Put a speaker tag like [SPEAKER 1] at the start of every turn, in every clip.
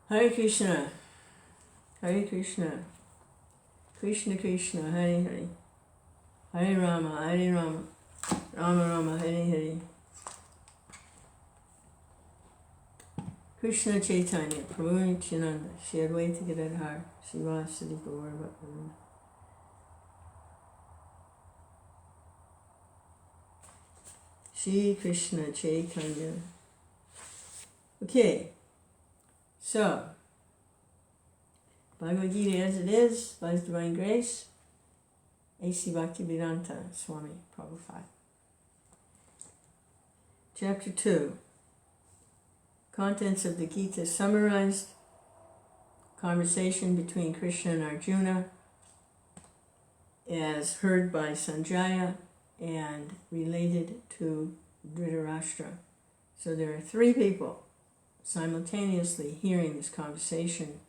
[SPEAKER 1] Hare Krishna, Hare Krishna, Krishna Krishna, Hare Hare, Hare Rama, Hare Rama, Rama Rama, Hare Hare. Krishna Chaitanya, Prabhu Nityananda, Shri Advaita Gadadhar, Srivasadi Gaur Bhaktivinoda. Śrī Kṛṣṇa Chaitanya. Okay, so Bhagavad Gita as it is, by His Divine Grace, A.C. Bhaktivedanta Swami Prabhupada. Chapter 2. Contents of the Gita summarized. Conversation between Krishna and Arjuna as heard by Sanjaya and related to Dhritarashtra. So there are three people simultaneously hearing this conversation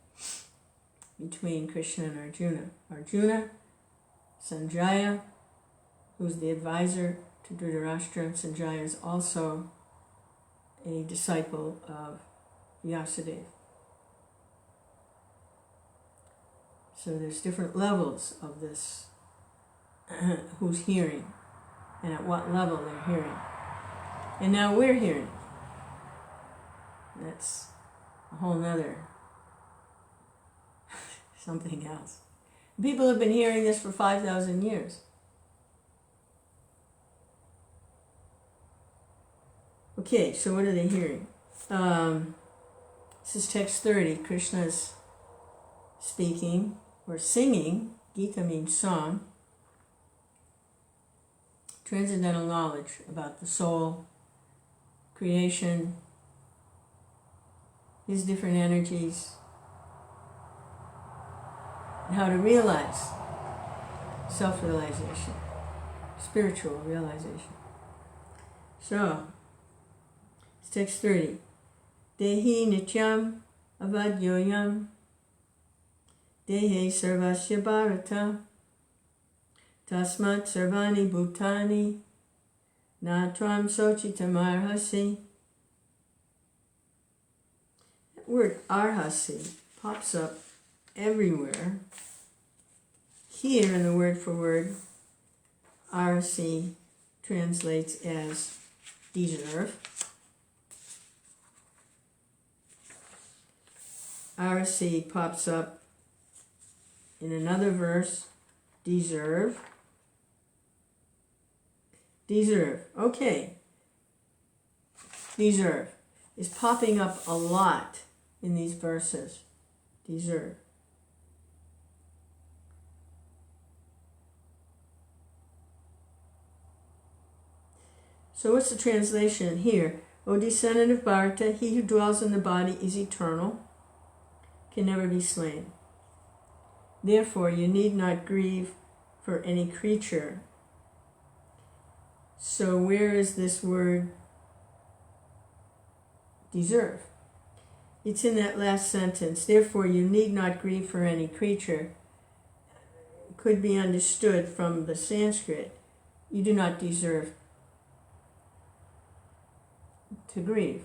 [SPEAKER 1] between Krishna and Arjuna. Arjuna, Sanjaya, who's the advisor to Dhritarashtra. Sanjaya is also a disciple of Vyasadeva. So there's different levels of this, who's hearing, and at what level they're hearing. And now we're hearing. That's a whole nother something else. People have been hearing this for 5,000 years. Okay, so what are they hearing? This is text 30. Krishna's speaking or singing. Gita means song. Transcendental knowledge about the soul, creation, his different energies, and how to realize self-realization, spiritual realization. So, it's text 30. Dehī nityam avadhyo dehe sarvasya bhārata tasmāt sarvāṇi bhūtāni tvam śocitum arhasi. That word arhasi pops up everywhere. Here in the word for word, arhasi translates as deserve. Arhasi pops up in another verse, deserve. Deserve, okay. Deserve is popping up a lot in these verses. Deserve. So what's the translation here? O descendant of Bharata, he who dwells in the body is eternal, can never be slain. Therefore, you need not grieve for any creature. So where is this word deserve? It's in that last sentence. Therefore, you need not grieve for any creature. Could be understood from the Sanskrit. You do not deserve to grieve.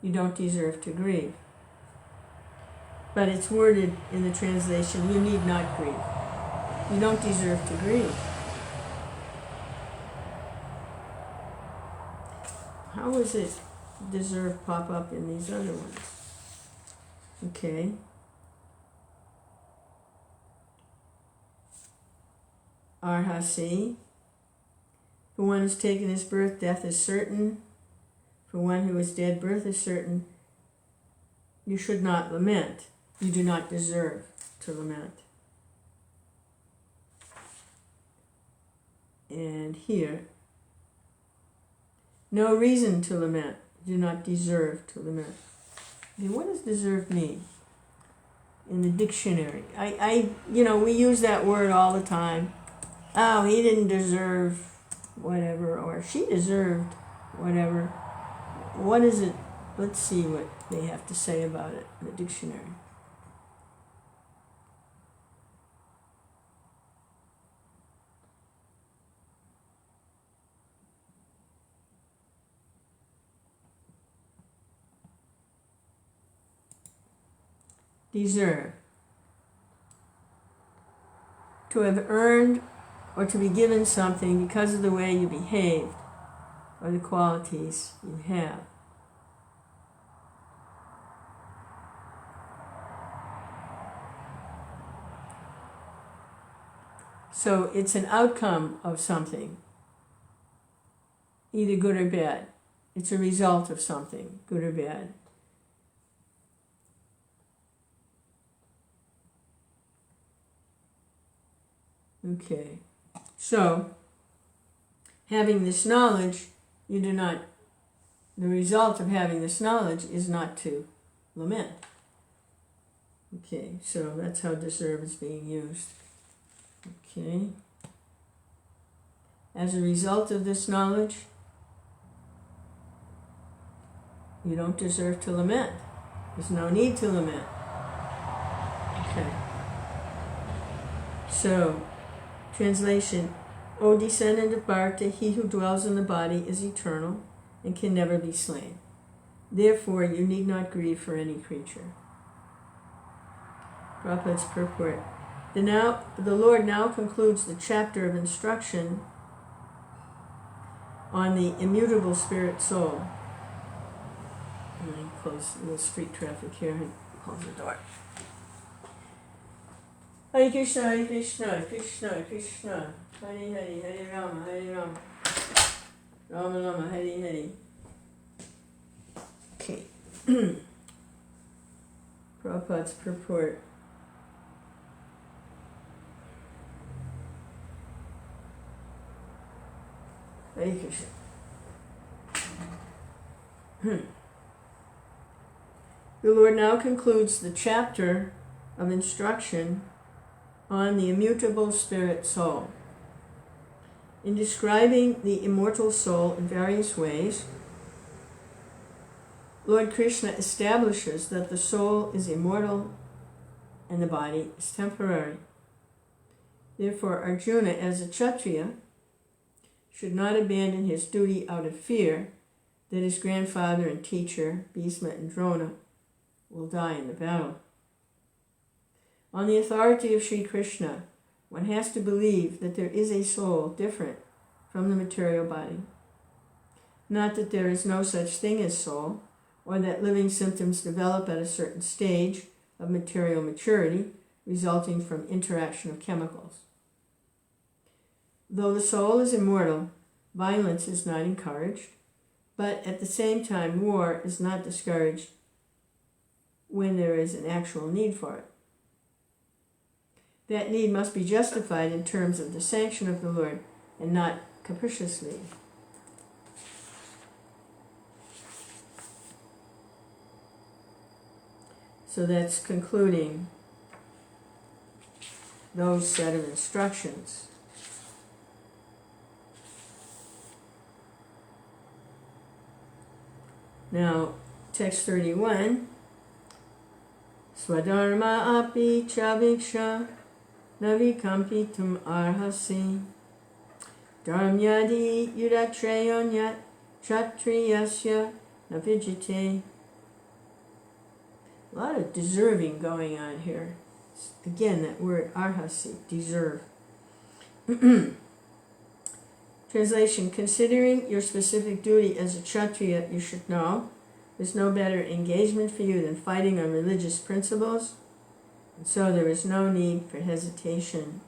[SPEAKER 1] You don't deserve to grieve. But it's worded in the translation, you need not grieve. You don't deserve to grieve. How is it deserve pop up in these other ones? Okay. Arhasi. For one who's taken his birth, death is certain. For one who is dead, birth is certain. You should not lament. You do not deserve to lament. And here, no reason to lament. Do not deserve to lament. Okay, what does deserve mean in the dictionary? We use that word all the time. Oh, he didn't deserve whatever, or she deserved whatever. What is it? Let's see what they have to say about it in the dictionary. deserve to have earned or to be given something because of the way you behaved or the qualities you have. So it's an outcome of something, either good or bad. It's a result of something, good or bad. Okay, so having this knowledge, you do not, the result of having this knowledge is not to lament. Okay, so that's how deserve is being used. Okay. As a result of this knowledge, you don't deserve to lament. There's no need to lament. Okay. So, translation, O descendant of Bharata, he who dwells in the body is eternal and can never be slain. Therefore, you need not grieve for any creature. Prabhupada's purport. The Lord now concludes the chapter of instruction on the immutable spirit soul. Let me close a little street traffic here and close the door. Hare Krishna, Hare Krishna, Krishna Krishna, Hare Hare, Hare Rama, Hare Rama, Rama Rama, Hare Hare. Okay. Prabhupada's purport. Hare Krishna. The Lord now concludes the chapter of instruction on the immutable spirit soul. In describing the immortal soul in various ways, Lord Krishna establishes that the soul is immortal and the body is temporary. Therefore, Arjuna, as a kṣatriya, should not abandon his duty out of fear that his grandfather and teacher, Bhīṣma and Droṇa, will die in the battle. On the authority of Śrī Kṛṣṇa, one has to believe that there is a soul different from the material body. Not that there is no such thing as soul, or that living symptoms develop at a certain stage of material maturity resulting from interaction of chemicals. Though the soul is immortal, violence is not encouraged, but at the same time war is not discouraged when there is an actual need for it. That need must be justified in terms of the sanction of the Lord and not capriciously. So that's concluding those set of instructions. Now, text 31, Swadharma api chaviksha navikampitum arhasi dharmyadi yudatreyonyat kṣatriyasya navijite. A lot of deserving going on here. Again, that word arhasi, deserve. Translation, considering your specific duty as a kṣatriya, you should know there's no better engagement for you than fighting on religious principles, and so there is no need for hesitation.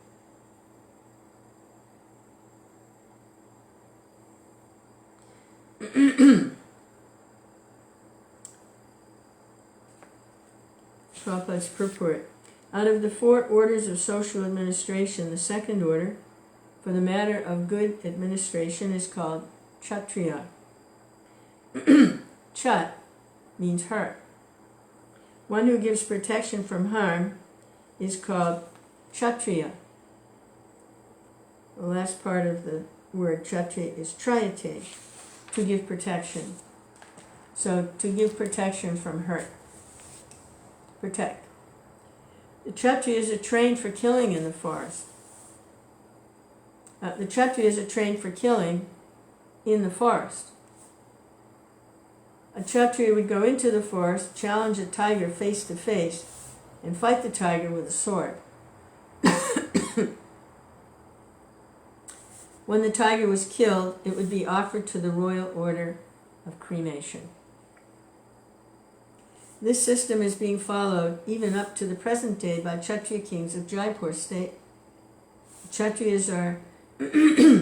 [SPEAKER 1] Prabhupada's purport. Out of the 4 orders of social administration, the second order, for the matter of good administration, is called kṣatriya. Kṣat means hurt. One who gives protection from harm is called kṣatriya. The last part of the word kṣatriya is trayate, to give protection. So to give protection from hurt. Protect. The kṣatriyas are trained for killing in the forest. The kṣatriyas are trained for killing in the forest. A kṣatriya would go into the forest, challenge a tiger face to face, and fight the tiger with a sword. When the tiger was killed, it would be offered to the royal order of cremation. This system is being followed even up to the present day by Kshatriya kings of Jaipur state. Kshatriyas are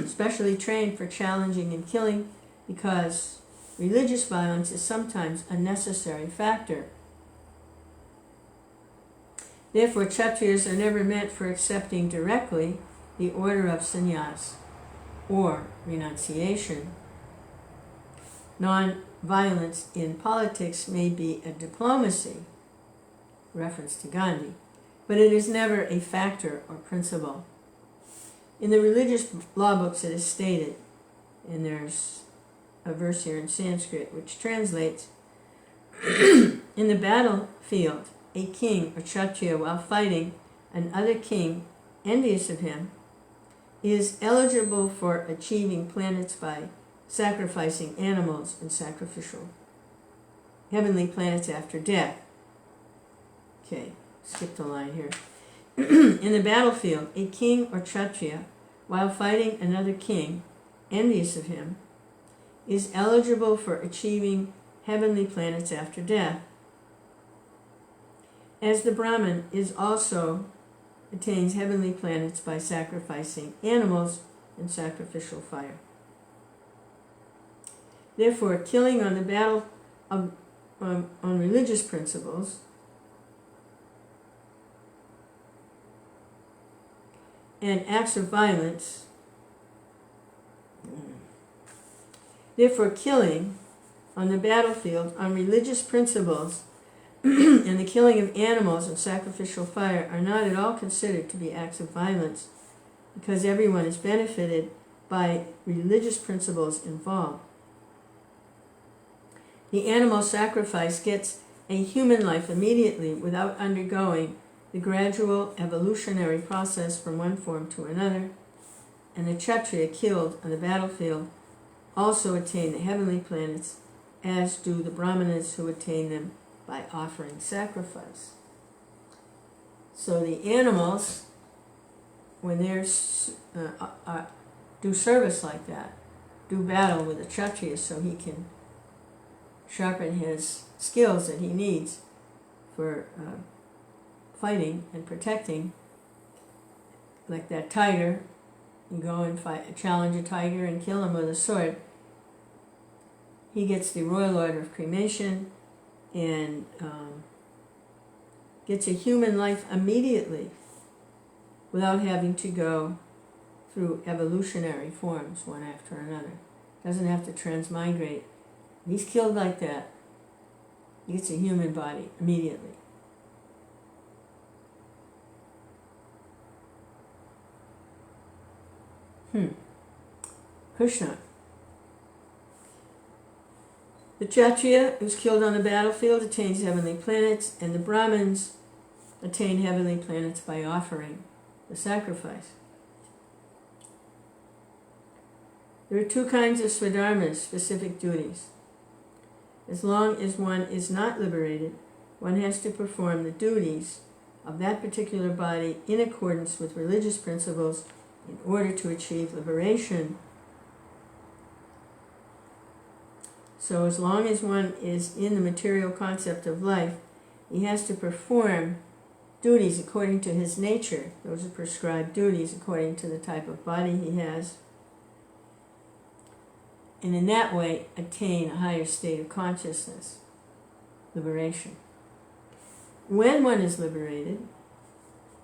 [SPEAKER 1] specially trained for challenging and killing because religious violence is sometimes a necessary factor. Therefore, Kshatriyas are never meant for accepting directly the order of sannyas or renunciation. Non-violence in politics may be a diplomacy, reference to Gandhi, but it is never a factor or principle. In the religious law books it is stated, and there's a verse here in Sanskrit which translates, in the battlefield, a king or kshatriya, while fighting another king envious of him, is eligible for achieving planets by sacrificing animals in sacrificial heavenly planets after death. Okay, skip the line here. In the battlefield, a king or kshatriya, while fighting another king envious of him, is eligible for achieving heavenly planets after death, as the Brahmin is also attains heavenly planets by sacrificing animals in sacrificial fire. Therefore, killing on the battle on religious principles and acts of violence, therefore killing on the battlefield on religious principles and the killing of animals in sacrificial fire are not at all considered to be acts of violence, because everyone is benefited by religious principles involved. The animal sacrifice gets a human life immediately without undergoing the gradual evolutionary process from one form to another, and the kshatriya killed on the battlefield also attain the heavenly planets, as do the brahmanas who attain them by offering sacrifice. So the animals, when they do service like that, do battle with the kshatriya so he can sharpen his skills that he needs for fighting and protecting. Like that tiger, you go and challenge a tiger and kill him with a sword. He gets the royal order of cremation and gets a human life immediately without having to go through evolutionary forms one after another. Doesn't have to transmigrate. He's killed like that. He gets a human body immediately. Krishna. The kshatriya who's killed on the battlefield attains heavenly planets, and the brahmins attain heavenly planets by offering the sacrifice. There are two kinds of swadharmas, specific duties. As long as one is not liberated, one has to perform the duties of that particular body in accordance with religious principles in order to achieve liberation. So as long as one is in the material concept of life, he has to perform duties according to his nature. Those are prescribed duties according to the type of body he has. And in that way, attain a higher state of consciousness, liberation. When one is liberated,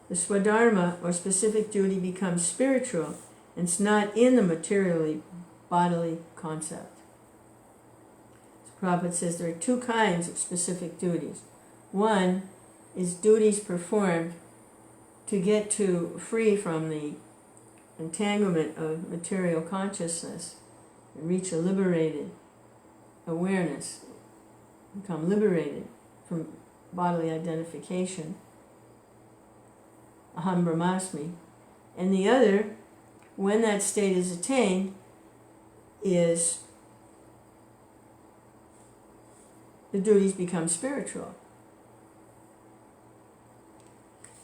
[SPEAKER 1] the swadharma, or specific duty, becomes spiritual, and it's not in the materially bodily concept. Prabhupada says there are two kinds of specific duties. One is duties performed to get free from the entanglement of material consciousness and reach a liberated awareness, become liberated from bodily identification, aham brahmasmi. And the other, when that state is attained, is the duties become spiritual.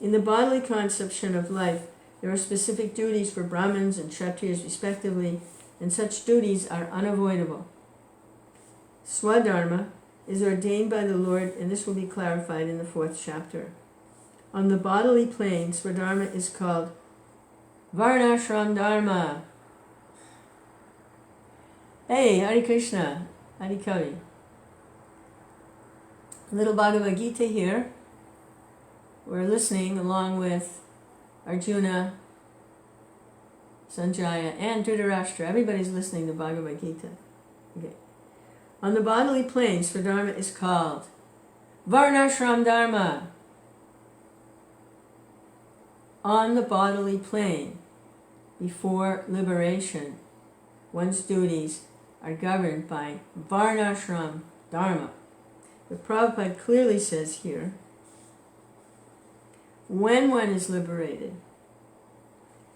[SPEAKER 1] In the bodily conception of life, there are specific duties for Brahmins and Kshatriyas respectively, and such duties are unavoidable. Swadharma is ordained by the Lord, and this will be clarified in the 4th chapter. On the bodily plane, Swadharma is called Varnashram Dharma. Hey, Hare Krishna, Hare Kali. Little Bhagavad Gita here. We're listening along with Arjuna, Sanjaya, and Dhritarashtra. Everybody's listening to Bhagavad Gita. Okay. On the bodily plane, Swadharma is called Varnashram Dharma. On the bodily plane, before liberation, one's duties are governed by Varnashram Dharma. But Prabhupada clearly says here, when one is liberated,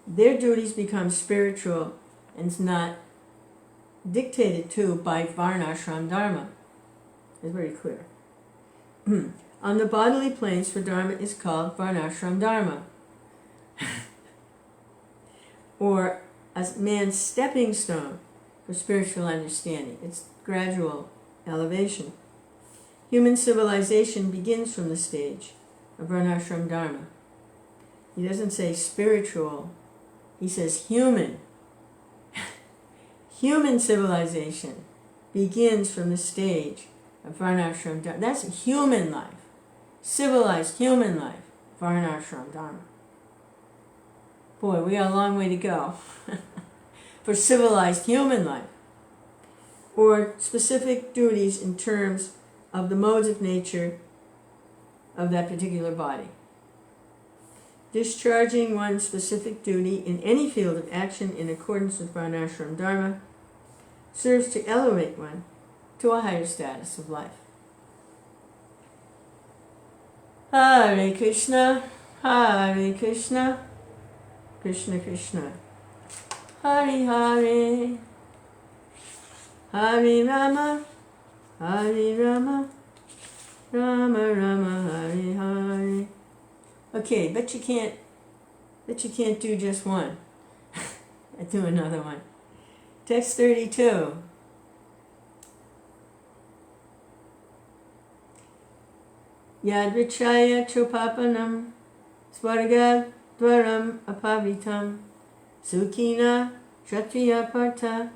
[SPEAKER 1] their duties become spiritual and is not dictated to by Varnashram Dharma. It's very clear. On the bodily plane, Swadharma is called Varnashram Dharma, or a man's stepping stone for spiritual understanding. It's gradual elevation. Human civilization begins from the stage of Varnashram Dharma. He doesn't say spiritual, he says human. Human civilization begins from the stage of Varnashram Dharma. That's human life. Civilized human life, Varnashram Dharma. Boy, we got a long way to go for civilized human life. Or specific duties in terms of the modes of nature of that particular body. Discharging one's specific duty in any field of action in accordance with Varnashram Dharma serves to elevate one to a higher status of life. Hare Krishna, Hare Krishna, Krishna Krishna, Hare Hare, Hare Rama, Hare Rama, Rama Rama, Hare Hare. Okay, bet you can't do just one. I do another one. Text 32. Yadvichaya chopapanam svarga dvaram apavitam sukhina kṣatriya partha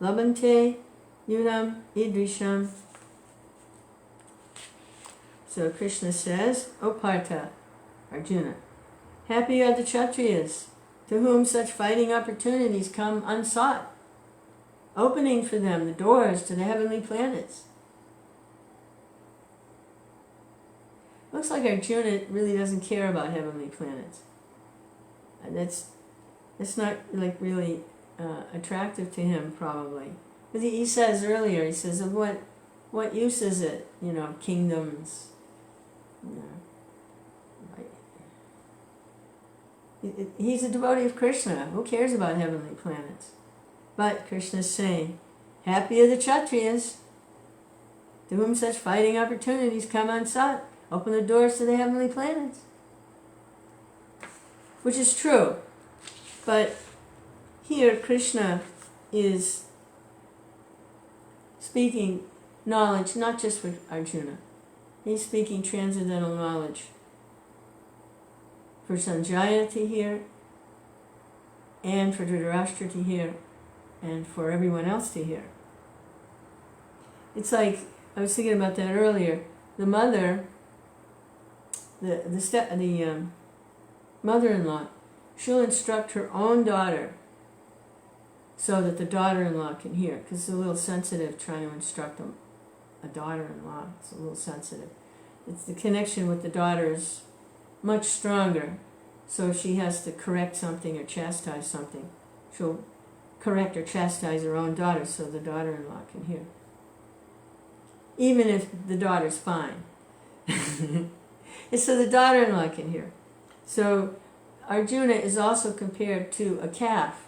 [SPEAKER 1] labante yuram idrisham. So Krishna says, O Partha, Arjuna, happy are the Kshatriyas, to whom such fighting opportunities come unsought, opening for them the doors to the heavenly planets. Looks like Arjuna really doesn't care about heavenly planets. That's not like really attractive to him, probably. Because he says earlier, he says, of what use is it, kingdoms, He's a devotee of Krishna. Who cares about heavenly planets? But Krishna is saying, happy are the Kshatriyas, to whom such fighting opportunities come unsought. Open the doors to the heavenly planets. Which is true. But here Krishna is speaking knowledge not just for Arjuna. He's speaking transcendental knowledge for Sanjaya to hear, and for Dhritarashtra to hear, and for everyone else to hear. It's like, I was thinking about that earlier, the mother, the mother-in-law, she'll instruct her own daughter so that the daughter-in-law can hear, because it's a little sensitive trying to instruct a daughter-in-law. It's a little sensitive. It's the connection with the daughter is much stronger, so if she has to correct something or chastise something, she'll correct or chastise her own daughter so the daughter-in-law can hear. Even if the daughter's fine. It's so the daughter-in-law can hear. So Arjuna is also compared to a calf.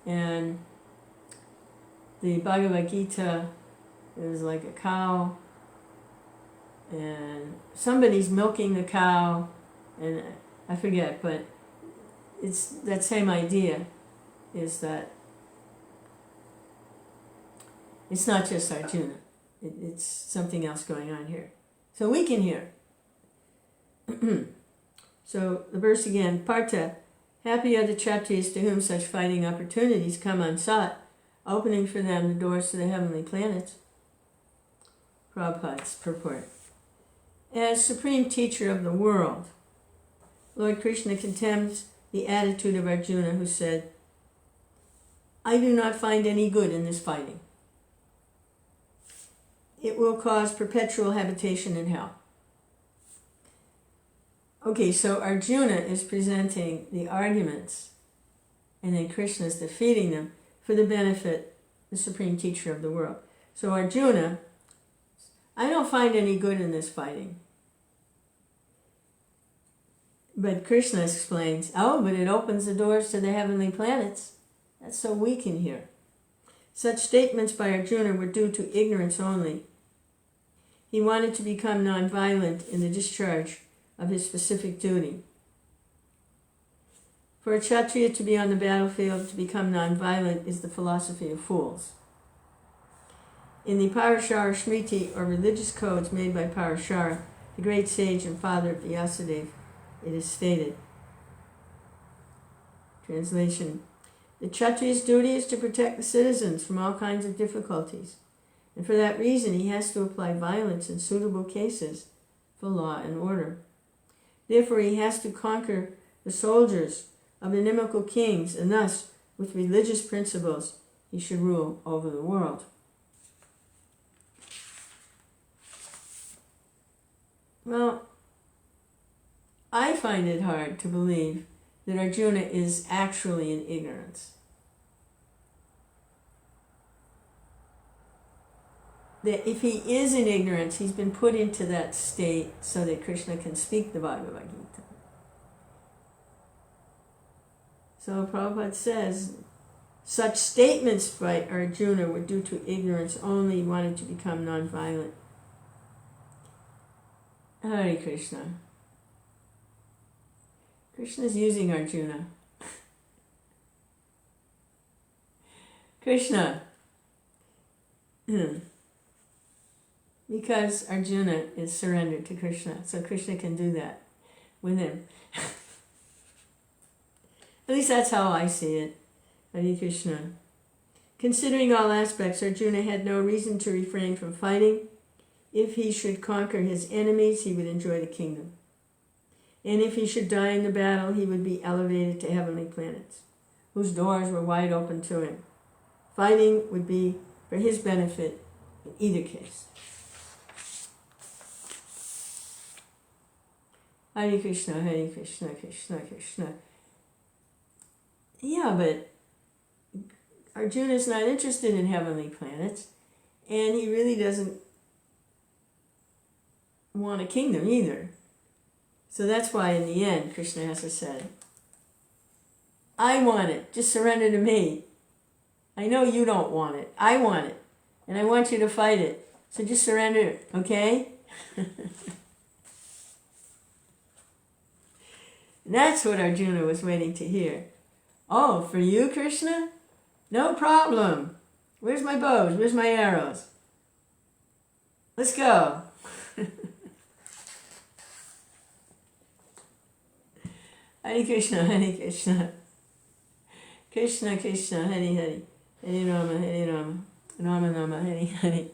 [SPEAKER 1] And the Bhagavad Gita is like a cow, and somebody's milking the cow, and I forget, but it's that same idea, is that it's not just Arjuna, it's something else going on here. So we can hear. So the verse again, Partha, happy are the kṣatriyas to whom such fighting opportunities come unsought, opening for them the doors to the heavenly planets. Prabhupada's purport. As supreme teacher of the world, Lord Krishna contemns the attitude of Arjuna, who said, I do not find any good in this fighting. It will cause perpetual habitation in hell. Okay, so Arjuna is presenting the arguments, and then Krishna is defeating them for the benefit of the supreme teacher of the world. So Arjuna, I don't find any good in this fighting. But Krishna explains, oh, but it opens the doors to the heavenly planets. That's so we can hear. Such statements by Arjuna were due to ignorance only. He wanted to become non-violent in the discharge of his specific duty. For a kṣatriya to be on the battlefield, to become non-violent, is the philosophy of fools. In the Parashara Smriti, or religious codes made by Parashara, the great sage and father of Vyasadeva, it is stated. Translation. The kṣatriya's duty is to protect the citizens from all kinds of difficulties, and for that reason he has to apply violence in suitable cases for law and order. Therefore he has to conquer the soldiers of inimical kings, and thus, with religious principles, he should rule over the world. Well, I find it hard to believe that Arjuna is actually in ignorance. That if he is in ignorance, he's been put into that state so that Krishna can speak the Bhagavad Gita. So Prabhupada says, such statements by Arjuna were due to ignorance only. He wanted to become non-violent. Hare Krishna. Krishna is using Arjuna. Krishna. Because Arjuna is surrendered to Krishna, so Krishna can do that with him. At least that's how I see it. Hare Krishna. Considering all aspects, Arjuna had no reason to refrain from fighting. If he should conquer his enemies, he would enjoy the kingdom. And if he should die in the battle, he would be elevated to heavenly planets, whose doors were wide open to him. Fighting would be for his benefit in either case. Hare Krishna, Hare Krishna, Krishna Krishna. Yeah, but Arjuna is not interested in heavenly planets, and he really doesn't want a kingdom either. So that's why in the end, Krishna has to say, I want it, just surrender to me. I know you don't want it, I want it, and I want you to fight it. So just surrender, okay? And that's what Arjuna was waiting to hear. Oh, for you, Krishna? No problem. Where's my bows? Where's my arrows? Let's go. Hare Krishna, Hare Krishna. Krishna Krishna, Hare Hare. Hare Rama, Rama Rama, Hare Hare.